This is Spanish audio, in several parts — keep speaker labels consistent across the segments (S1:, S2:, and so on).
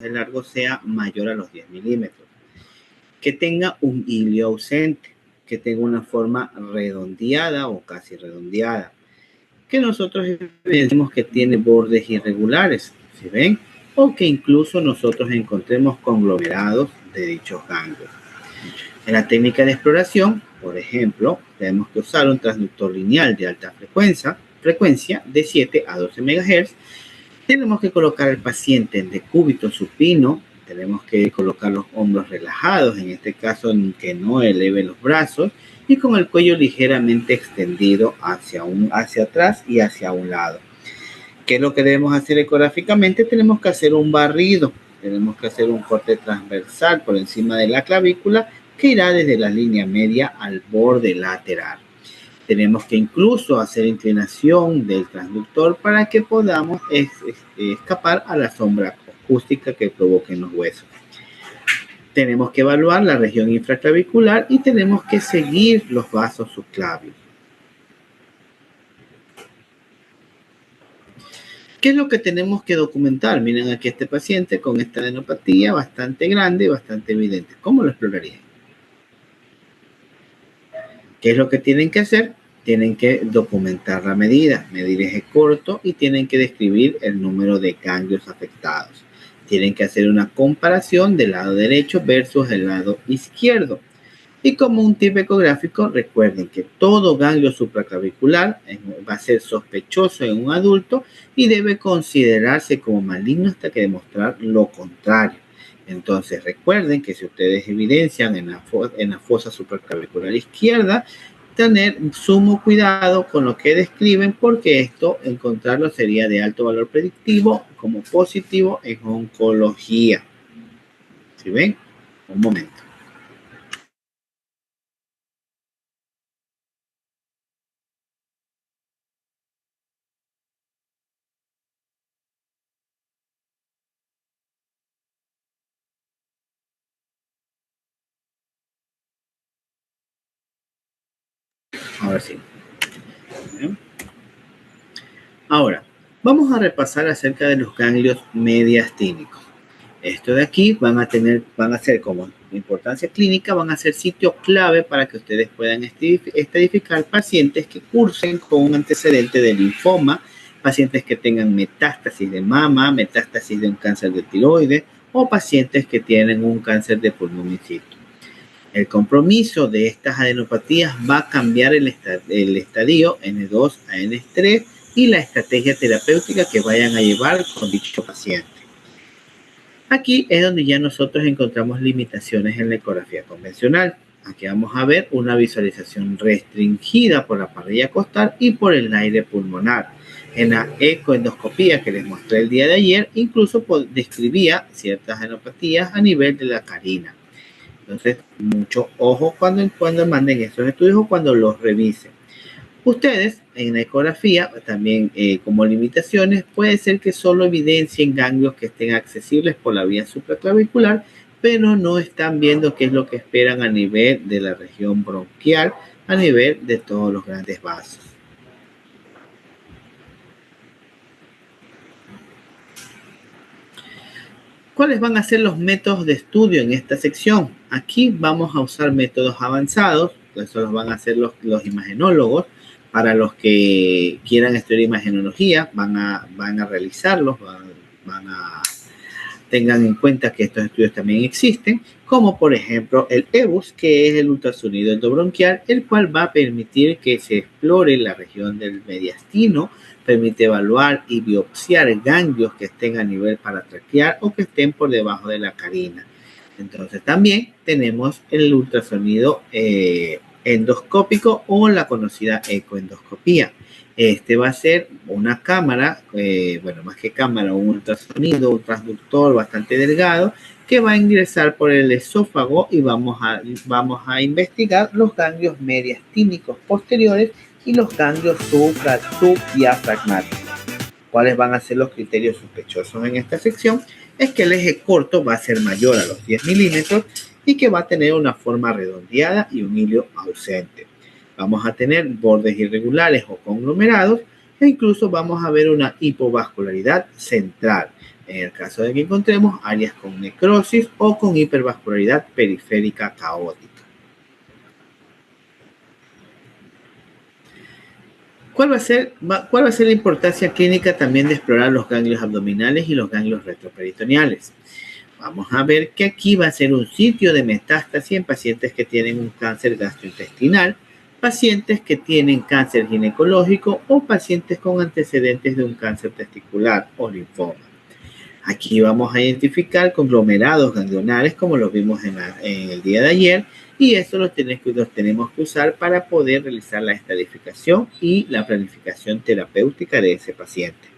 S1: de largo sea mayor a los 10 milímetros, que tenga un hilio ausente, que tenga una forma redondeada o casi redondeada, que nosotros evidenciamos que tiene bordes irregulares, ¿sí ven? O que incluso nosotros encontremos conglomerados de dichos ganglios. En la técnica de exploración, por ejemplo, tenemos que usar un transductor lineal de alta frecuencia de 7 a 12 MHz. Tenemos que colocar al paciente en decúbito supino, tenemos que colocar los hombros relajados, en este caso que no eleve los brazos, y con el cuello ligeramente extendido hacia atrás y hacia un lado. ¿Qué es lo que debemos hacer ecográficamente? Tenemos que hacer un barrido, tenemos que hacer un corte transversal por encima de la clavícula que irá desde la línea media al borde lateral. Tenemos que incluso hacer inclinación del transductor para que podamos escapar a la sombra acústica que provoquen los huesos. Tenemos que evaluar la región infraclavicular y tenemos que seguir los vasos subclavios. ¿Qué es lo que tenemos que documentar? Miren aquí este paciente con esta adenopatía bastante grande y bastante evidente. ¿Cómo lo explorarían? ¿Qué es lo que tienen que hacer? Tienen que documentar la medida, medir eje corto y tienen que describir el número de ganglios afectados. Tienen que hacer una comparación del lado derecho versus el lado izquierdo. Y como un tip ecográfico, recuerden que todo ganglio supraclavicular va a ser sospechoso en un adulto y debe considerarse como maligno hasta que demostrar lo contrario. Entonces recuerden que si ustedes evidencian en la fosa supraclavicular izquierda, tener sumo cuidado con lo que describen, porque esto encontrarlo sería de alto valor predictivo como positivo en oncología. ¿Sí ven? Un momento. Ahora sí. Ahora, vamos a repasar acerca de los ganglios mediastínicos. Esto de aquí van a ser como importancia clínica, van a ser sitio clave para que ustedes puedan estadificar pacientes que cursen con un antecedente de linfoma, pacientes que tengan metástasis de mama, metástasis de un cáncer de tiroides o pacientes que tienen un cáncer de pulmón in situ. El compromiso de estas adenopatías va a cambiar el estadio N2 a N3 y la estrategia terapéutica que vayan a llevar con dicho paciente. Aquí es donde ya nosotros encontramos limitaciones en la ecografía convencional. Aquí vamos a ver una visualización restringida por la parrilla costal y por el aire pulmonar. En la ecoendoscopía que les mostré el día de ayer, incluso describía ciertas adenopatías a nivel de la carina. Entonces, mucho ojo cuando manden estos estudios o cuando los revisen. Ustedes, en la ecografía, también como limitaciones, puede ser que solo evidencien ganglios que estén accesibles por la vía supraclavicular, pero no están viendo qué es lo que esperan a nivel de la región bronquial, a nivel de todos los grandes vasos. ¿Cuáles van a ser los métodos de estudio en esta sección? Aquí vamos a usar métodos avanzados, eso los van a hacer los imagenólogos. Para los que quieran estudiar imagenología, van a realizarlos, tengan en cuenta que estos estudios también existen, como por ejemplo el EBUS, que es el ultrasonido endobronquial, el cual va a permitir que se explore la región del mediastino, permite evaluar y biopsiar ganglios que estén a nivel paratraqueal o que estén por debajo de la carina. Entonces también tenemos el ultrasonido endoscópico o la conocida ecoendoscopía. Este va a ser una cámara, más que cámara, un ultrasonido, un transductor bastante delgado que va a ingresar por el esófago y vamos a investigar los ganglios mediastínicos posteriores y los ganglios subdiafragmáticos. ¿Cuáles van a ser los criterios sospechosos en esta sección? Es que el eje corto va a ser mayor a los 10 milímetros y que va a tener una forma redondeada y un hilio ausente. Vamos a tener bordes irregulares o conglomerados e incluso vamos a ver una hipovascularidad central. en el caso de que encontremos áreas con necrosis o con hipervascularidad periférica caótica. ¿Cuál va a ser la importancia clínica también de explorar los ganglios abdominales y los ganglios retroperitoneales? Vamos a ver que aquí va a ser un sitio de metástasis en pacientes que tienen un cáncer gastrointestinal, pacientes que tienen cáncer ginecológico o pacientes con antecedentes de un cáncer testicular o linfoma. Aquí vamos a identificar conglomerados ganglionares como los vimos en el día de ayer, y eso los tenemos que usar para poder realizar la estadificación y la planificación terapéutica de ese paciente.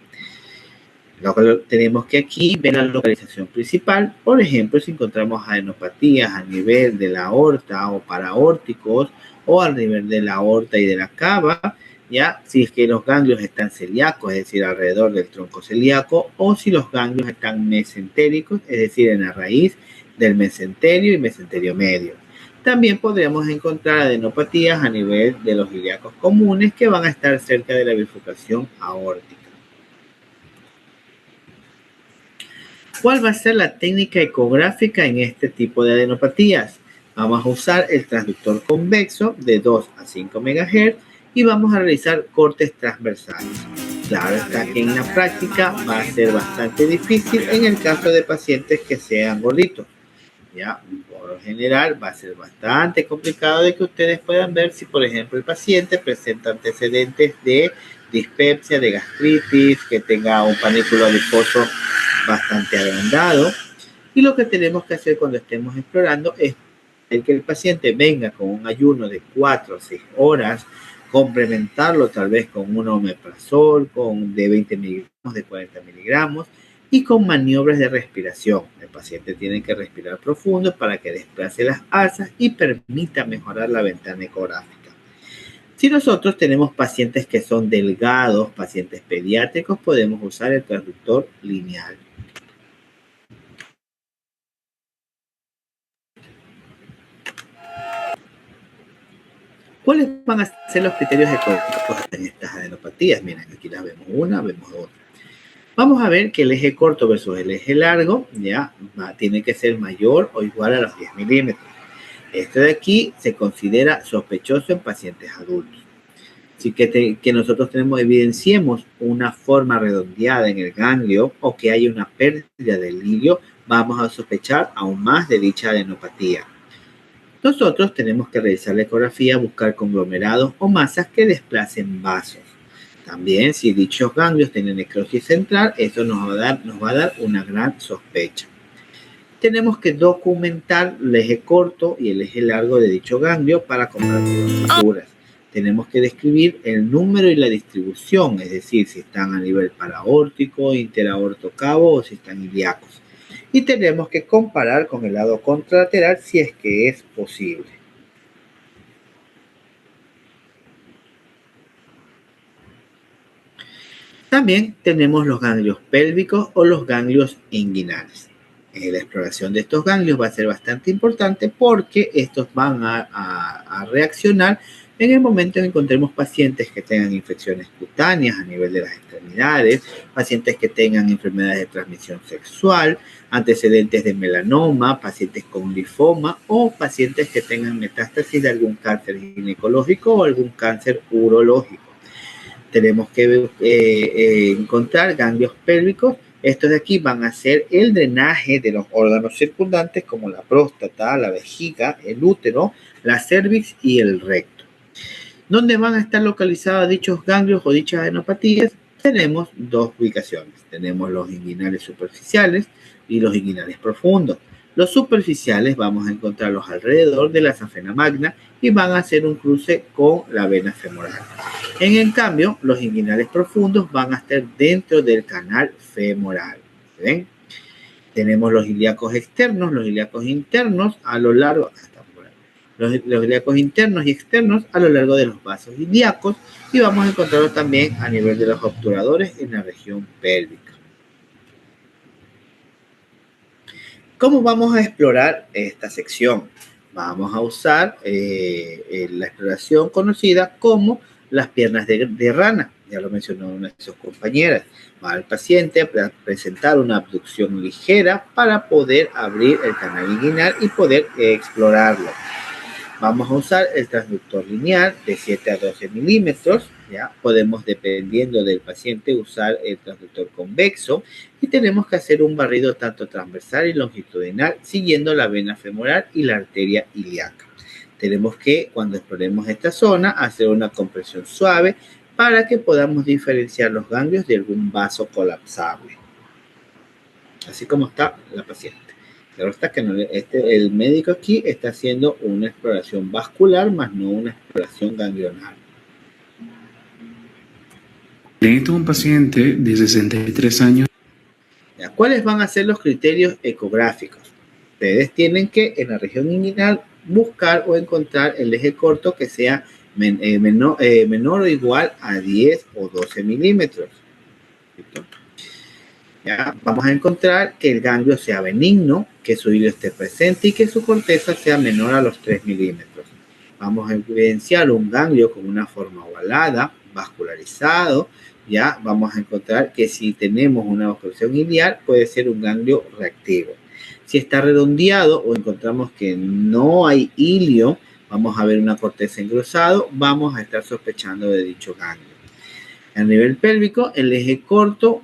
S1: Luego tenemos que aquí ver la localización principal. Por ejemplo, si encontramos adenopatías a nivel de la aorta o paraórticos o al nivel de la aorta y de la cava, ya si es que los ganglios están celíacos, es decir, alrededor del tronco celíaco, o si los ganglios están mesentéricos, es decir, en la raíz del mesenterio y mesenterio medio. También podríamos encontrar adenopatías a nivel de los ilíacos comunes que van a estar cerca de la bifurcación aórtica. ¿Cuál va a ser la técnica ecográfica en este tipo de adenopatías? Vamos a usar el transductor convexo de 2 a 5 MHz y vamos a realizar cortes transversales. Claro está que en la práctica va a ser bastante difícil en el caso de pacientes que sean gorditos. Ya, por lo general va a ser bastante complicado de que ustedes puedan ver si, por ejemplo, el paciente presenta antecedentes de dispepsia, de gastritis, que tenga un panículo adiposo bastante agrandado. Y lo que tenemos que hacer cuando estemos explorando es que el paciente venga con un ayuno de 4 a 6 horas, complementarlo tal vez con un omeprazol de 20 miligramos, de 40 miligramos, y con maniobras de respiración. El paciente tiene que respirar profundo para que desplace las alzas y permita mejorar la ventana ecográfica. Si nosotros tenemos pacientes que son delgados, pacientes pediátricos, podemos usar el transductor lineal. ¿Cuáles van a ser los criterios ecográficos en estas adenopatías? Miren, aquí las vemos una, vemos otra. Vamos a ver que el eje corto versus el eje largo ya tiene que ser mayor o igual a los 10 milímetros. Este de aquí se considera sospechoso en pacientes adultos. Así que nosotros evidenciemos una forma redondeada en el ganglio o que haya una pérdida del hilio, vamos a sospechar aún más de dicha adenopatía. Nosotros tenemos que realizar la ecografía, buscar conglomerados o masas que desplacen vasos. También, si dichos ganglios tienen necrosis central, eso nos va a dar una gran sospecha. Tenemos que documentar el eje corto y el eje largo de dicho ganglio para compartir las figuras. Tenemos que describir el número y la distribución, es decir, si están a nivel paraórtico, interaortocavo o si están ilíacos. Y tenemos que comparar con el lado contralateral si es que es posible. También tenemos los ganglios pélvicos o los ganglios inguinales. La exploración de estos ganglios va a ser bastante importante porque estos van a reaccionar en el momento en que encontremos pacientes que tengan infecciones cutáneas a nivel de las extremidades, pacientes que tengan enfermedades de transmisión sexual, antecedentes de melanoma, pacientes con linfoma o pacientes que tengan metástasis de algún cáncer ginecológico o algún cáncer urológico. Tenemos que encontrar ganglios pélvicos. Estos de aquí van a hacer el drenaje de los órganos circundantes como la próstata, la vejiga, el útero, la cervix y el recto. ¿Dónde van a estar localizados dichos ganglios o dichas adenopatías? Tenemos dos ubicaciones. Tenemos los inguinales superficiales y los inguinales profundos. Los superficiales vamos a encontrarlos alrededor de la safena magna y van a hacer un cruce con la vena femoral. En cambio, los inguinales profundos van a estar dentro del canal femoral. ¿Ven? Tenemos los ilíacos externos, los ilíacos internos a lo largo, los ilíacos internos y externos a lo largo de los vasos ilíacos, y vamos a encontrarlos también a nivel de los obturadores en la región pélvica. ¿Cómo vamos a explorar esta sección? Vamos a usar la exploración conocida como las piernas de rana. ya lo mencionó una de sus compañeras. Va al paciente a presentar una abducción ligera para poder abrir el canal inguinal y poder explorarlo. Vamos a usar el transductor lineal de 7 a 12 milímetros. ¿Ya? Podemos, dependiendo del paciente, usar el transductor convexo y tenemos que hacer un barrido tanto transversal y longitudinal siguiendo la vena femoral y la arteria ilíaca. Tenemos que, cuando exploremos esta zona, hacer una compresión suave para que podamos diferenciar los ganglios de algún vaso colapsable. Así como está la paciente. Claro está que no, el médico aquí está haciendo una exploración vascular, más no una exploración ganglionar.
S2: Esto es un paciente de 63 años.
S1: ¿Cuáles van a ser los criterios ecográficos? Ustedes tienen que, en la región inguinal, buscar o encontrar el eje corto que sea menor o igual a 10 o 12 milímetros. ¿Listo? ¿Ya? Vamos a encontrar que el ganglio sea benigno, que su hilo esté presente y que su corteza sea menor a los 3 milímetros. Vamos a evidenciar un ganglio con una forma ovalada, vascularizado. Ya vamos a encontrar que si tenemos una obstrucción iliar puede ser un ganglio reactivo. Si está redondeado o encontramos que no hay hilio, vamos a ver una corteza engrosado, vamos a estar sospechando de dicho ganglio. A nivel pélvico, el eje corto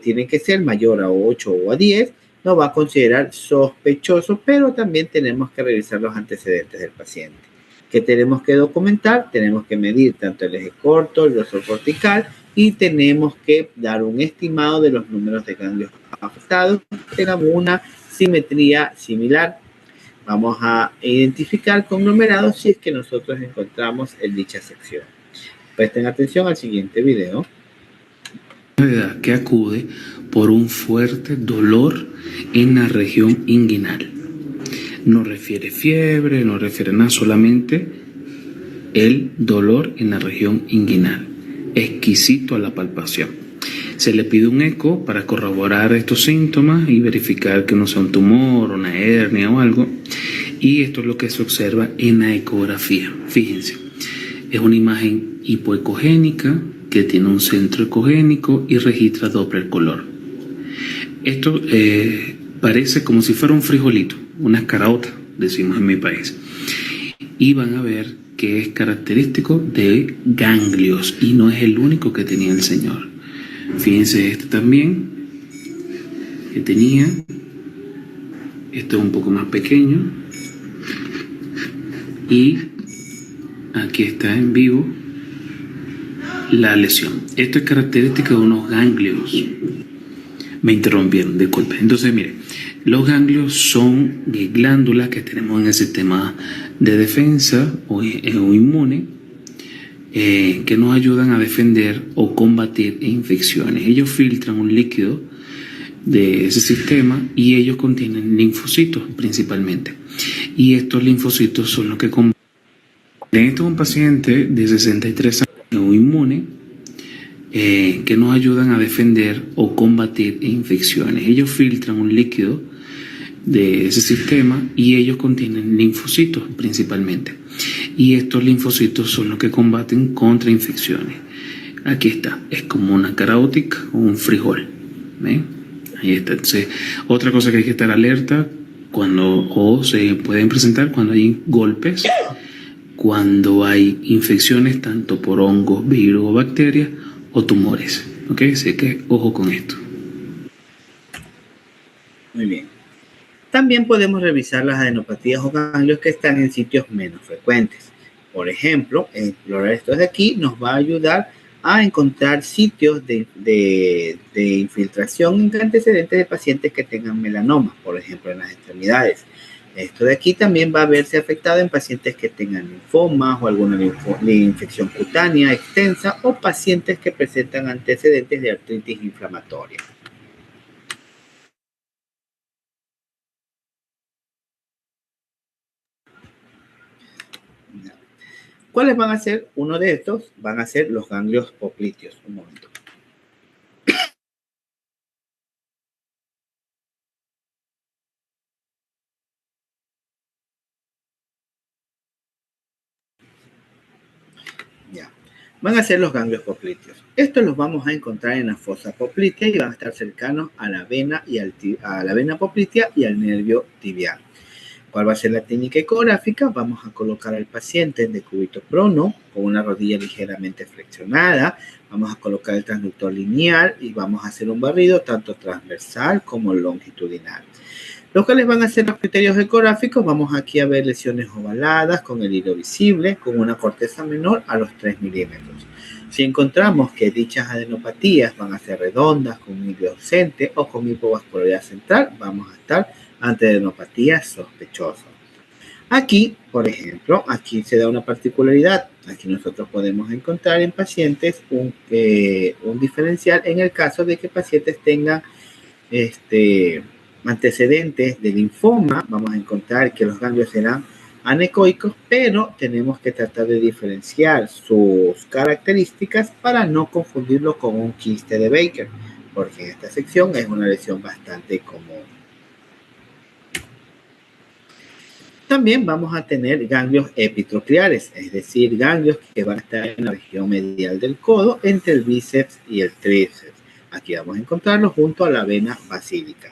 S1: tiene que ser mayor a 8 o a 10, no va a considerar sospechoso, pero también tenemos que revisar los antecedentes del paciente. ¿Qué tenemos que documentar? Tenemos que medir tanto el eje corto, el grosor cortical y tenemos que dar un estimado de los números de ganglios afectados, que tengamos una simetría similar. Vamos a identificar conglomerados si es que nosotros encontramos en dicha sección. Presten atención al siguiente video.
S2: Que acude por un fuerte dolor en la región inguinal. No refiere fiebre, no refiere nada, solamente el dolor en la región inguinal, exquisito a la palpación. Se le pide un eco para corroborar estos síntomas y verificar que no sea un tumor, una hernia o algo. Y esto es lo que se observa en la ecografía. Fíjense, es una imagen hipoecogénica que tiene un centro ecogénico y registra Doppler color. Esto parece como si fuera un frijolito, una escaraota, decimos en mi país. Y van a ver que es característico de ganglios y no es el único que tenía el señor. Fíjense este también que tenía. Este es un poco más pequeño. Y aquí está en vivo la lesión. Esto es característica de unos ganglios. Me interrumpieron, disculpen. Entonces, mire, los ganglios son glándulas que tenemos en el sistema de defensa o inmune que nos ayudan a defender o combatir infecciones. Ellos filtran un líquido de ese sistema y ellos contienen linfocitos principalmente. Y estos linfocitos son los que combaten. Esto es un paciente de 63 años inmune que nos ayudan a defender o combatir infecciones. Ellos filtran un líquido de ese sistema y ellos contienen linfocitos principalmente. Y estos linfocitos son los que combaten contra infecciones. Aquí está, es como una caraótica o un frijol. ¿Ven? Ahí está. Entonces, otra cosa que hay que estar alerta o se pueden presentar cuando hay golpes, cuando hay infecciones tanto por hongos, virus o bacterias o tumores. ¿Ok? Así que ojo con esto.
S1: Muy bien. También podemos revisar las adenopatías o ganglios que están en sitios menos frecuentes. Por ejemplo, explorar estos de aquí nos va a ayudar a encontrar sitios de infiltración en antecedentes de pacientes que tengan melanoma, por ejemplo, en las extremidades. Esto de aquí también va a verse afectado en pacientes que tengan linfomas o alguna infección cutánea extensa o pacientes que presentan antecedentes de artritis inflamatoria. ¿Cuáles van a ser? Uno de estos van a ser los ganglios popliteos. Un momento. Ya. van a ser los ganglios popliteos. Estos los vamos a encontrar en la fosa poplitea y van a estar cercanos a la vena, a la vena poplitea y al nervio tibial. ¿Cuál va a ser la técnica ecográfica? Vamos a colocar al paciente en decúbito prono con una rodilla ligeramente flexionada. Vamos a colocar el transductor lineal y vamos a hacer un barrido tanto transversal como longitudinal. Los cuales van a ser los criterios ecográficos. Vamos aquí a ver lesiones ovaladas con el hilo visible, con una corteza menor a los 3 milímetros. Si encontramos que dichas adenopatías van a ser redondas, con un hilo ausente o con hipovascularidad central, vamos a estar ante adenopatías sospechosas. Aquí, por ejemplo, aquí se da una particularidad. Aquí nosotros podemos encontrar en pacientes un diferencial en el caso de que pacientes tengan antecedentes de linfoma. Vamos a encontrar que los ganglios serán anecoicos, pero tenemos que tratar de diferenciar sus características para no confundirlo con un quiste de Baker, porque en esta sección es una lesión bastante común. También vamos a tener ganglios epitrocleares, es decir, ganglios que van a estar en la región medial del codo, entre el bíceps y el tríceps. Aquí vamos a encontrarlos junto a la vena basílica.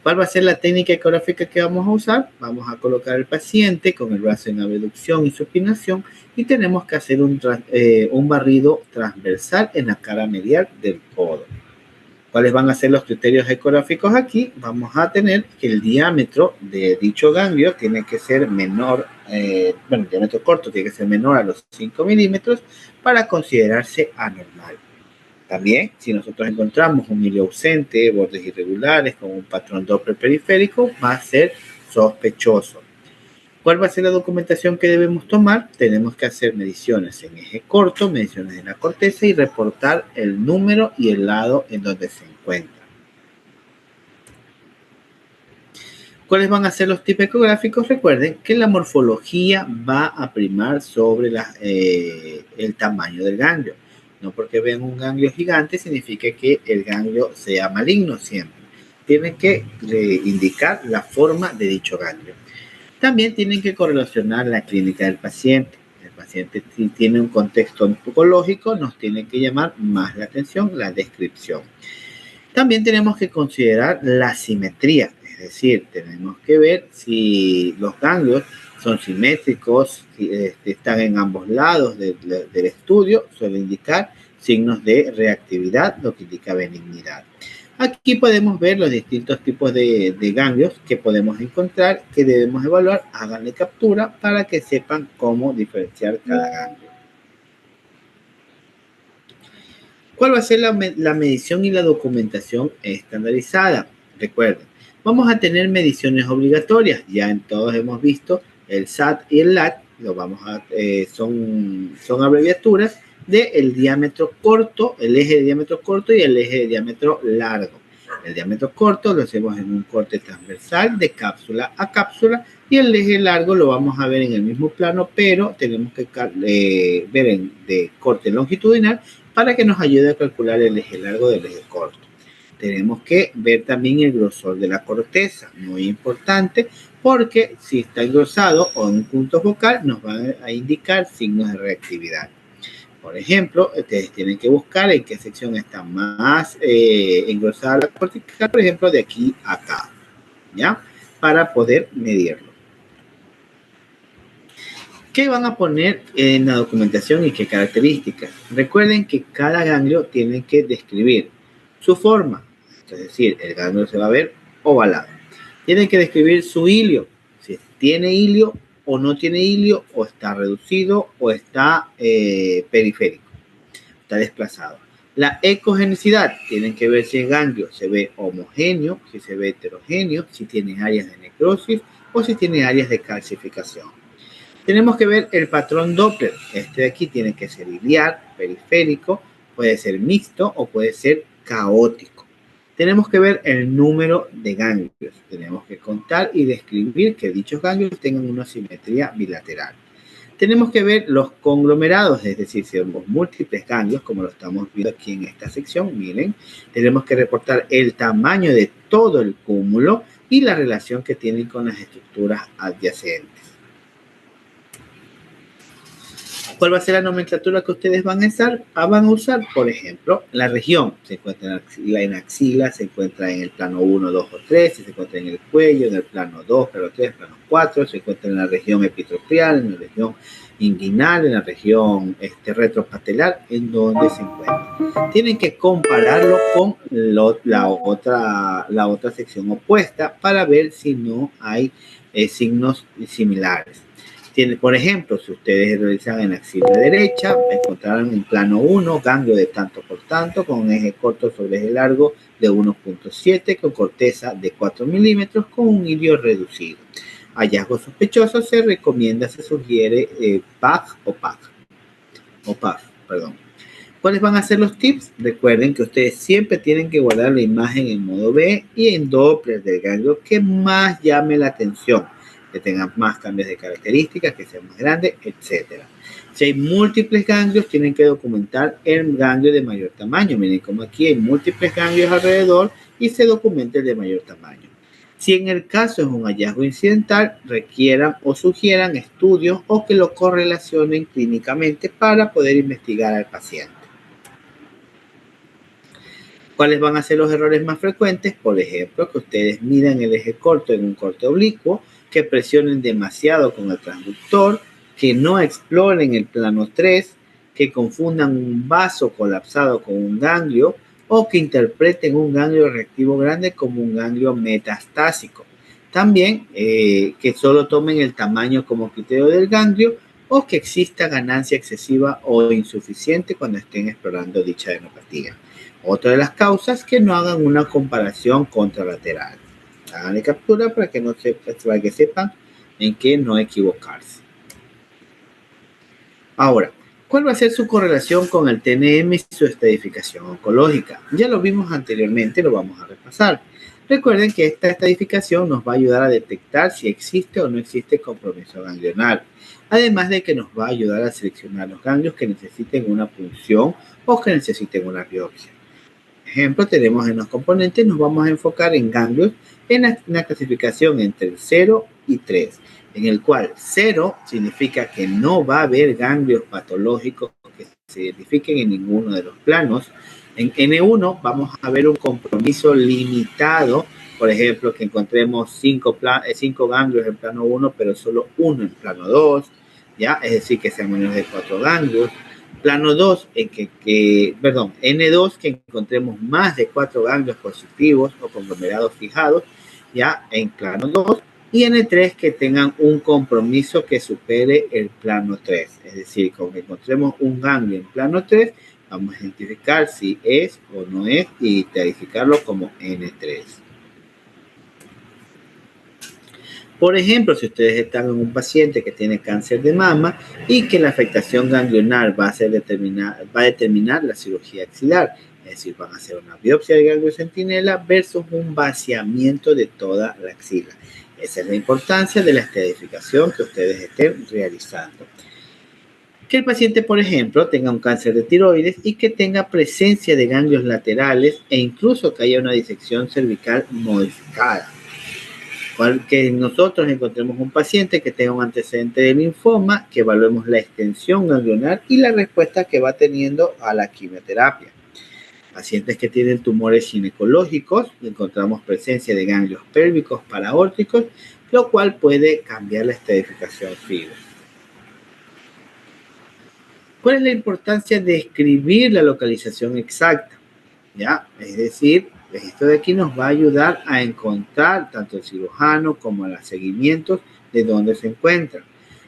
S1: ¿Cuál va a ser la técnica ecográfica que vamos a usar? Vamos a colocar al paciente con el brazo en abducción y supinación y tenemos que hacer un barrido transversal en la cara medial del codo. ¿Cuáles van a ser los criterios ecográficos aquí? Vamos a tener que el diámetro de dicho ganglio tiene que ser menor, el diámetro corto tiene que ser menor a los 5 milímetros para considerarse anormal. También, si nosotros encontramos un hilo ausente, bordes irregulares con un patrón Doppler periférico, va a ser sospechoso. ¿Cuál va a ser la documentación que debemos tomar? Tenemos que hacer mediciones en eje corto, mediciones en la corteza y reportar el número y el lado en donde se encuentra. ¿Cuáles van a ser los tipos ecográficos? Recuerden que la morfología va a primar sobre el tamaño del ganglio. No porque vean un ganglio gigante significa que el ganglio sea maligno siempre. Tienen que indicar la forma de dicho ganglio. También tienen que correlacionar la clínica del paciente. El paciente, si tiene un contexto oncológico, nos tiene que llamar más la atención la descripción. También tenemos que considerar la simetría, es decir, tenemos que ver si los ganglios son simétricos, si están en ambos lados del estudio, suele indicar signos de reactividad, lo que indica benignidad. Aquí podemos ver los distintos tipos de ganglios que podemos encontrar, que debemos evaluar. Háganle captura para que sepan cómo diferenciar cada ganglio. ¿Cuál va a ser la medición y la documentación estandarizada? Recuerden, vamos a tener mediciones obligatorias. Ya en todos hemos visto el SAT y el LAT, son abreviaturas del diámetro corto, el eje de diámetro corto y el eje de diámetro largo. El diámetro corto lo hacemos en un corte transversal de cápsula a cápsula y el eje largo lo vamos a ver en el mismo plano, pero tenemos que ver de corte longitudinal para que nos ayude a calcular el eje largo del eje corto. Tenemos que ver también el grosor de la corteza, muy importante, porque si está engrosado o en un punto focal nos va a indicar signos de reactividad. Por ejemplo, ustedes tienen que buscar en qué sección está más engrosada la cortical, por ejemplo, de aquí a acá, ¿ya? Para poder medirlo. ¿Qué van a poner en la documentación y qué características? Recuerden que cada ganglio tiene que describir su forma, es decir, el ganglio se va a ver ovalado. Tienen que describir su hilio, si tiene hilio o no tiene hilio, o está reducido, o está periférico, está desplazado. La ecogenicidad, tienen que ver si el ganglio se ve homogéneo, si se ve heterogéneo, si tiene áreas de necrosis o si tiene áreas de calcificación. Tenemos que ver el patrón Doppler. Este de aquí tiene que ser iliar, periférico, puede ser mixto o puede ser caótico. Tenemos que ver el número de ganglios. Tenemos que contar y describir que dichos ganglios tengan una simetría bilateral. Tenemos que ver los conglomerados, es decir, si tenemos múltiples ganglios, como lo estamos viendo aquí en esta sección, miren. Tenemos que reportar el tamaño de todo el cúmulo y la relación que tienen con las estructuras adyacentes. ¿Cuál va a ser la nomenclatura que ustedes van a usar? Por ejemplo, la región se encuentra en la axila, se encuentra en el plano 1, 2 o 3, se encuentra en el cuello, en el plano 2, plano 3, plano 4, se encuentra en la región epitropial, en la región inguinal, en la región retropatelar, en donde se encuentra. Tienen que compararlo con la otra sección opuesta para ver si no hay signos similares. Por ejemplo, si ustedes realizan en la axila derecha, encontrarán en plano 1 ganglio de tanto por tanto con un eje corto sobre eje largo de 1.7 con corteza de 4 milímetros con un hilio reducido. Hallazgos sospechosos se recomienda, se sugiere PAF. ¿Cuáles van a ser los tips? Recuerden que ustedes siempre tienen que guardar la imagen en modo B y en Doppler del ganglio que más llame la atención, que tengan más cambios de características, que sean más grandes, etc. Si hay múltiples ganglios, tienen que documentar el ganglio de mayor tamaño. Miren como aquí hay múltiples ganglios alrededor y se documenta el de mayor tamaño. Si en el caso es un hallazgo incidental, requieran o sugieran estudios o que lo correlacionen clínicamente para poder investigar al paciente. ¿Cuáles van a ser los errores más frecuentes? Por ejemplo, que ustedes midan el eje corto en un corte oblicuo, que presionen demasiado con el transductor, que no exploren el plano 3, que confundan un vaso colapsado con un ganglio o que interpreten un ganglio reactivo grande como un ganglio metastásico. También que solo tomen el tamaño como criterio del ganglio o que exista ganancia excesiva o insuficiente cuando estén explorando dicha adenopatía. Otra de las causas, que no hagan una comparación contralateral. Háganle captura para que sepan en qué no equivocarse. Ahora, ¿cuál va a ser su correlación con el TNM y su estadificación oncológica? Ya lo vimos anteriormente, lo vamos a repasar. Recuerden que esta estadificación nos va a ayudar a detectar si existe o no existe compromiso ganglionar, además de que nos va a ayudar a seleccionar los ganglios que necesiten una punción o que necesiten una biopsia. Por ejemplo, tenemos en los componentes, nos vamos a enfocar en ganglios en la clasificación entre 0 y 3, en el cual 0 significa que no va a haber ganglios patológicos que se identifiquen en ninguno de los planos. En N1 vamos a ver un compromiso limitado, por ejemplo, que encontremos 5 ganglios en plano 1, pero solo 1 en plano 2, ¿ya? Es decir, que sean menos de 4 ganglios. Plano 2, N2, que encontremos más de 4 ganglios positivos o conglomerados fijados, ya en plano 2, y N3 que tengan un compromiso que supere el plano 3. Es decir, con que encontremos un ganglio en plano 3, vamos a identificar si es o no es y identificarlo como N3. Por ejemplo, si ustedes están en un paciente que tiene cáncer de mama y que la afectación ganglionar va a determinar la cirugía axilar, es decir, van a hacer una biopsia de ganglio centinela versus un vaciamiento de toda la axila. Esa es la importancia de la estadificación que ustedes estén realizando. Que el paciente, por ejemplo, tenga un cáncer de tiroides y que tenga presencia de ganglios laterales e incluso que haya una disección cervical modificada. Que nosotros encontremos un paciente que tenga un antecedente de linfoma, que evaluemos la extensión ganglionar y la respuesta que va teniendo a la quimioterapia. Pacientes que tienen tumores ginecológicos, encontramos presencia de ganglios pélvicos paraórticos, lo cual puede cambiar la estadificación FIBO. ¿Cuál es la importancia de escribir la localización exacta? ¿Ya? Es decir, esto de aquí nos va a ayudar a encontrar tanto el cirujano como los seguimientos de dónde se encuentran.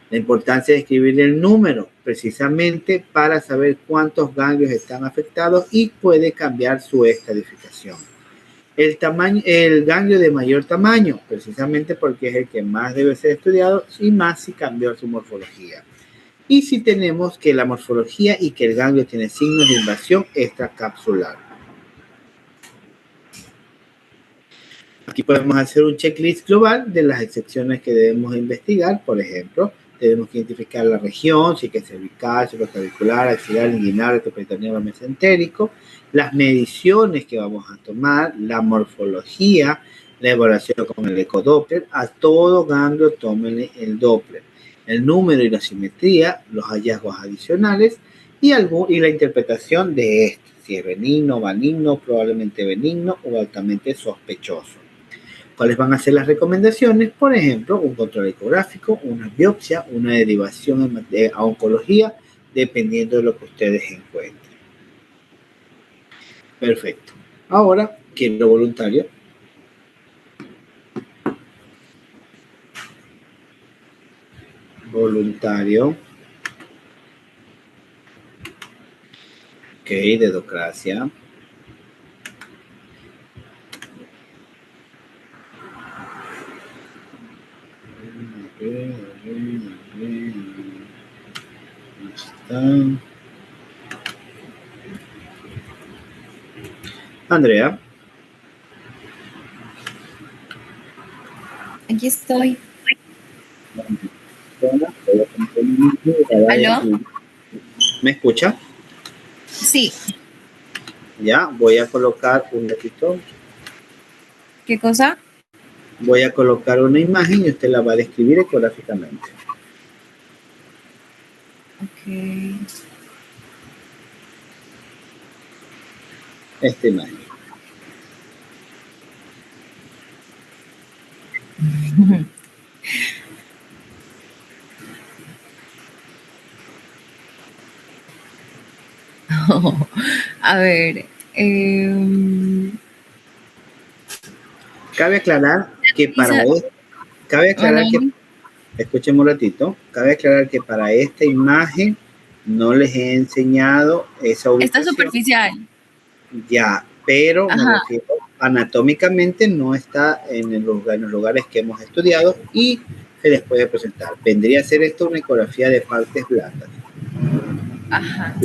S1: La importancia de escribir el número precisamente para saber cuántos ganglios están afectados y puede cambiar su estadificación. El ganglio de mayor tamaño, precisamente porque es el que más debe ser estudiado y más si cambió su morfología. Y si tenemos que la morfología y que el ganglio tiene signos de invasión extracapsular. Aquí podemos hacer un checklist global de las excepciones que debemos investigar. Por ejemplo, debemos identificar la región, si es cervical, cervicular, axilar, inguinal, retroperitoneal o mesentérico, las mediciones que vamos a tomar, la morfología, la evaluación con el ecodoppler. A todo ganglio tómenle el Doppler. el número y la simetría, los hallazgos adicionales y la interpretación de este, si es benigno, maligno, probablemente benigno o altamente sospechoso. ¿Cuáles van a ser las recomendaciones? Por ejemplo, un control ecográfico, una biopsia, una derivación a oncología, dependiendo de lo que ustedes encuentren. Perfecto. Ahora, quiero voluntario. Voluntario. Ok, dedocracia. Andrea.
S3: Aquí estoy. ¿Aló?
S1: ¿Me escucha?
S3: Sí.
S1: Ya, voy a colocar un ratito.
S3: ¿Qué cosa?
S1: Voy a colocar una imagen y usted la va a describir ecográficamente.
S3: Ok.
S1: Esta imagen.
S3: A ver.
S1: Cabe aclarar que para escuchen un ratito, cabe aclarar que para esta imagen no les he enseñado esa ubicación.
S3: Está superficial.
S1: Ya, pero
S3: Ajá.
S1: me refiero, anatómicamente no está en los lugares que hemos estudiado y se les puede presentar. Vendría a ser esto una ecografía de partes blandas.
S3: Ajá.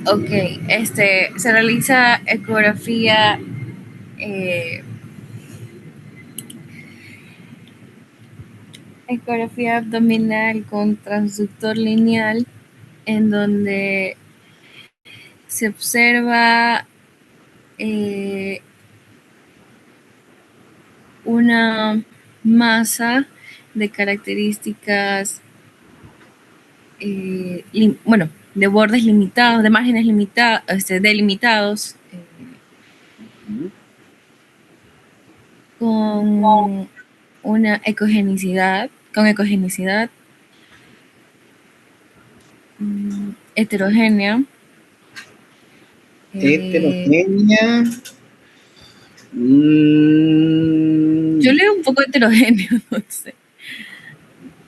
S3: Ok, se realiza ecografía ecografía abdominal con transductor lineal, en donde se observa una masa de características, de bordes limitados, de márgenes delimitados, con una ecogenicidad, heterogénea.
S1: Heterogénea.
S3: Yo leo un poco heterogéneo, no sé.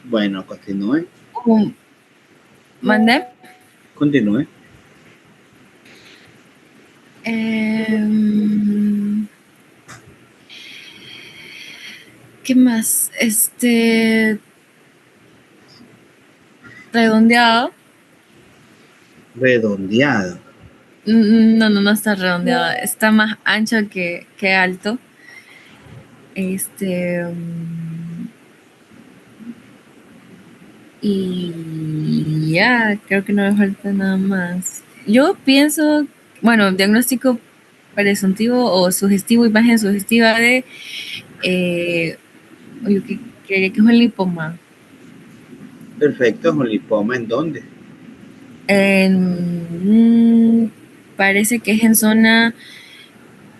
S1: Bueno, continúe.
S3: ¿Mandé?
S1: Continúe.
S3: ¿Qué más? Redondeado.
S1: Redondeado.
S3: No está redondeado. Está más ancho que alto. Y ya, creo que no me falta nada más. Yo pienso, bueno, diagnóstico presuntivo o sugestivo, imagen sugestiva de yo creería que es un lipoma.
S1: Perfecto, ¿es un lipoma en dónde?
S3: Parece que es en zona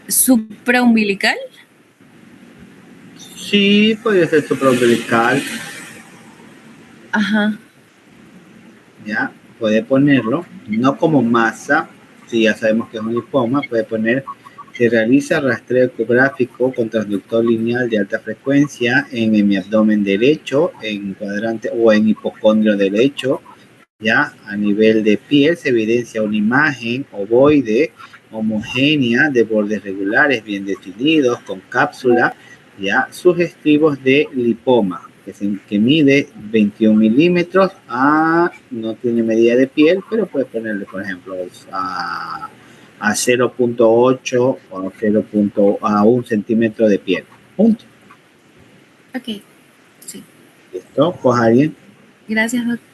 S3: supraumbilical.
S1: Sí, puede ser supraumbilical.
S3: Ajá.
S1: Ya, puede ponerlo, no como masa, si ya sabemos que es un lipoma, puede poner, se realiza rastreo ecográfico con transductor lineal de alta frecuencia en mi abdomen derecho, en cuadrante o en hipocondrio derecho, ya, a nivel de piel se evidencia una imagen ovoide, homogénea, de bordes regulares, bien definidos, con cápsula, ya, sugestivos de lipoma, que mide 21 milímetros, no tiene medida de piel, pero puede ponerle, por ejemplo, a 0.8 o a 1 centímetro de piel. Punto.
S3: Ok, sí.
S1: ¿Listo? ¿Coja alguien?
S3: Gracias, doctor.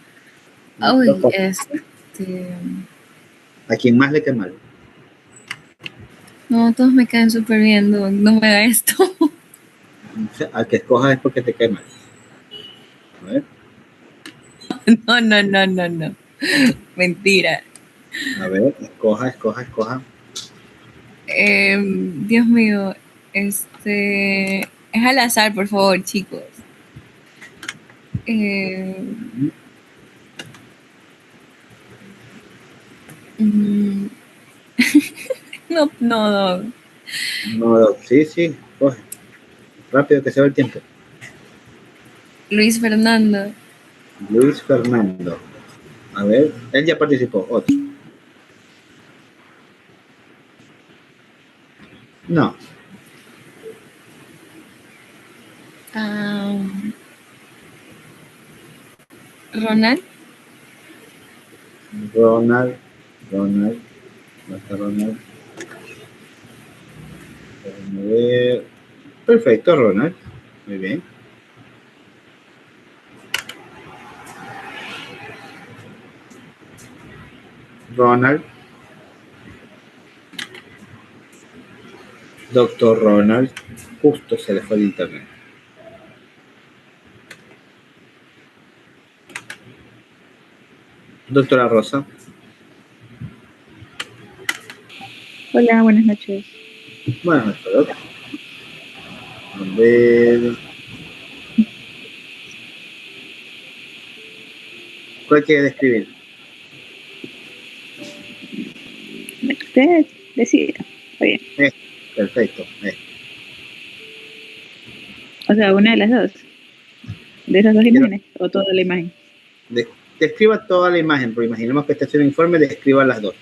S1: ¿A quién más le queda mal?
S3: No, todos me caen súper bien, no me da esto.
S1: Al que escojas es porque te cae mal. A ver,
S3: No. Mentira.
S1: a ver, escoja.
S3: Dios mío, es al azar, por favor, chicos. Mm, no.
S1: No, sí, coge. Rápido que se va el tiempo.
S3: Luis Fernando.
S1: Luis Fernando. A ver, él ya participó. Otro. No.
S3: Ronald.
S1: Ronald. No está Ronald. A ver. Perfecto, Ronald. Muy bien. Ronald. Doctor Ronald. Justo se le fue el internet. Doctora Rosa.
S4: Hola, buenas noches.
S1: Bueno, doctor. A ver. ¿Cuál quiere describir?
S4: Usted decida. Oye.
S1: Perfecto.
S4: O sea, una de las dos. De esas dos imágenes. O toda la imagen.
S1: Describa toda la imagen, porque imaginemos que este es un informe, describa las dos.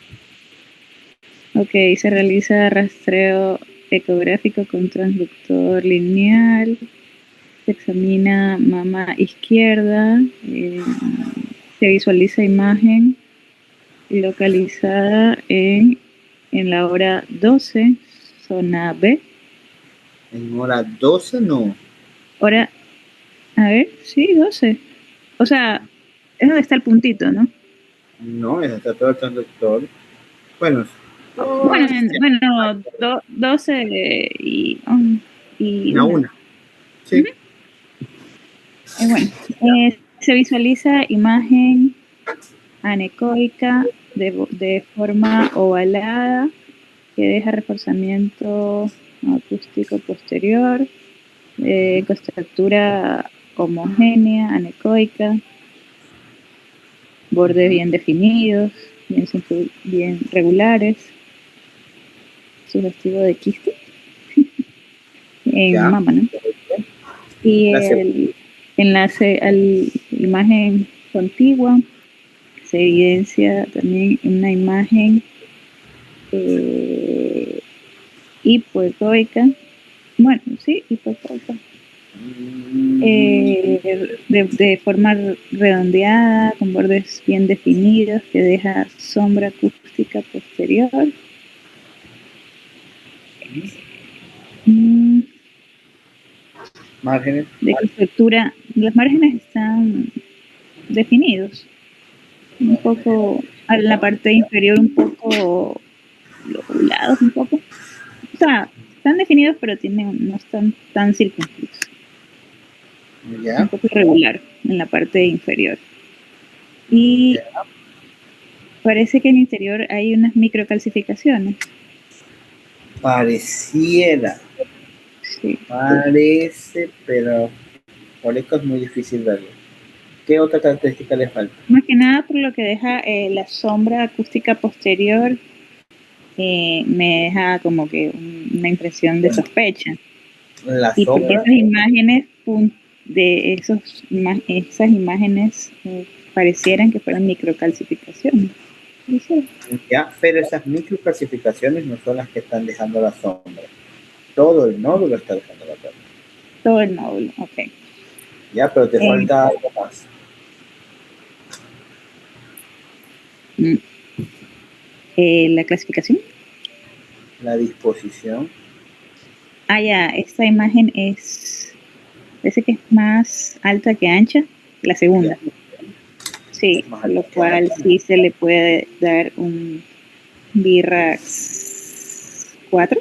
S4: Ok, se realiza rastreo ecográfico con transductor lineal. Se examina mama izquierda. Se visualiza imagen localizada en la hora 12, zona B.
S1: En hora 12 no.
S4: Hora, a ver, sí, 12. O sea, es donde está el puntito, ¿no?
S1: No, está todo el transductor. Bueno,
S4: bueno, 12 y
S1: una. Sí.
S4: Bueno, se visualiza imagen anecoica de forma ovalada que deja reforzamiento acústico posterior, con estructura homogénea, anecoica, bordes bien definidos, bien regulares, sugestivo de quiste en mama, ¿no? Y el enlace a la imagen contigua se evidencia también una imagen hipoecoica, hipoecoica, de forma redondeada, con bordes bien definidos, que deja sombra acústica posterior.
S1: Márgenes.
S4: De estructura, los márgenes están definidos, un poco a la parte inferior, un poco lobulados, un poco. O sea, están definidos, pero no están tan circunscritos.
S1: Ya.
S4: Un poco irregular en la parte inferior. Y parece que en el interior hay unas microcalcificaciones.
S1: Pareciera.
S4: Sí.
S1: Parece, pero por esto es muy difícil verlo. ¿Qué otra característica le falta?
S4: Más que nada por lo que deja la sombra acústica posterior, me deja como que una impresión de sospecha. Y porque esas imágenes esas imágenes parecieran que fueran microcalcificaciones.
S1: Ya, pero esas microcalcificaciones no son las que están dejando la sombra. Todo el nódulo está dejando la sombra.
S4: Todo el nódulo, ok.
S1: Ya, pero te falta algo más.
S4: La clasificación.
S1: La disposición.
S4: Ya, esta imagen parece que es más alta que ancha, la segunda. Sí, por lo cual sí se le puede dar un BIRAX 4.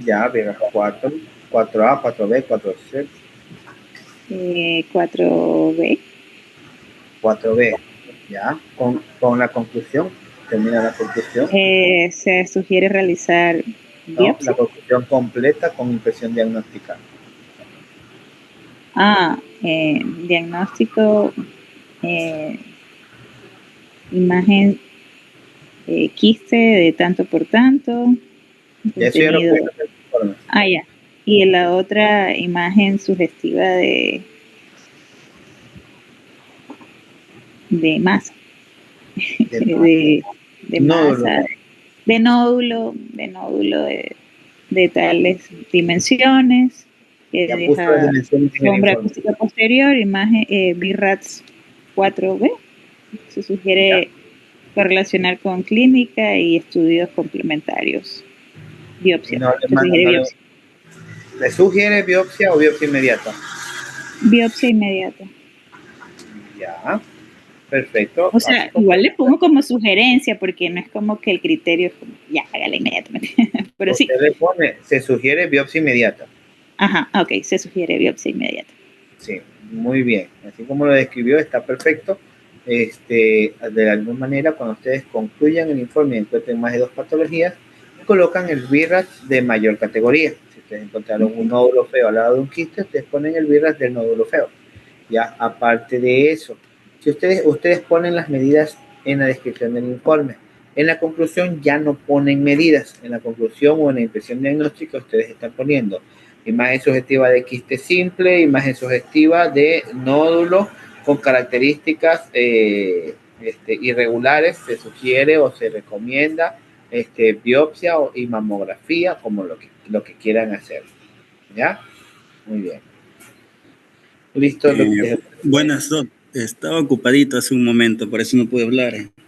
S1: Ya, BIRAX 4, 4A, 4B, 4C.
S4: 4B.
S1: 4B. Ya, con la conclusión, termina la conclusión.
S4: Se sugiere realizar
S1: No,
S4: biopsia.
S1: la conclusión completa con impresión diagnóstica.
S4: Diagnóstico, imagen quiste de tanto por tanto,
S1: Ya eso ya lo
S4: contenido.
S1: pueden hacer en el informe.
S4: Ya. Y la otra imagen sugestiva de masa, de
S1: Nódulo.
S4: masa, de nódulo de tales dimensiones, que
S1: Ya puso las
S4: deja
S1: dimensiones en el
S4: sombra
S1: informe.
S4: acústica posterior, imagen BIRATS 4B. Se sugiere correlacionar con clínica y estudios complementarios. Biopsia.
S1: ¿Le sugiere biopsia o biopsia inmediata?
S4: Biopsia inmediata.
S1: Ya, perfecto.
S4: O sea, igual le pongo como sugerencia, porque no es como que el criterio es como, ya, hágala inmediatamente. Pero
S1: Usted
S4: sí.
S1: le pone, se sugiere biopsia inmediata.
S4: Ajá, ok, se sugiere biopsia inmediata.
S1: Sí, muy bien. Así como lo describió, está perfecto. De alguna manera, cuando ustedes concluyan el informe y encuentren más de 2 patologías, colocan el BIRATS de mayor categoría. Si ustedes encontraron un nódulo feo al lado de un quiste, ustedes ponen el BIRATS del nódulo feo. Ya, aparte de eso, si ustedes ponen las medidas en la descripción del informe, en la conclusión ya no ponen medidas. En la conclusión o en la impresión diagnóstica ustedes están poniendo imagen sugestiva de quiste simple, imagen sugestiva de nódulo con características irregulares. Se sugiere o se recomienda biopsia y mamografía, como lo que quieran hacer. ¿Ya? Muy bien. Listo.
S5: Buenas, Doc. Estaba ocupadito hace un momento, por eso no pude hablar.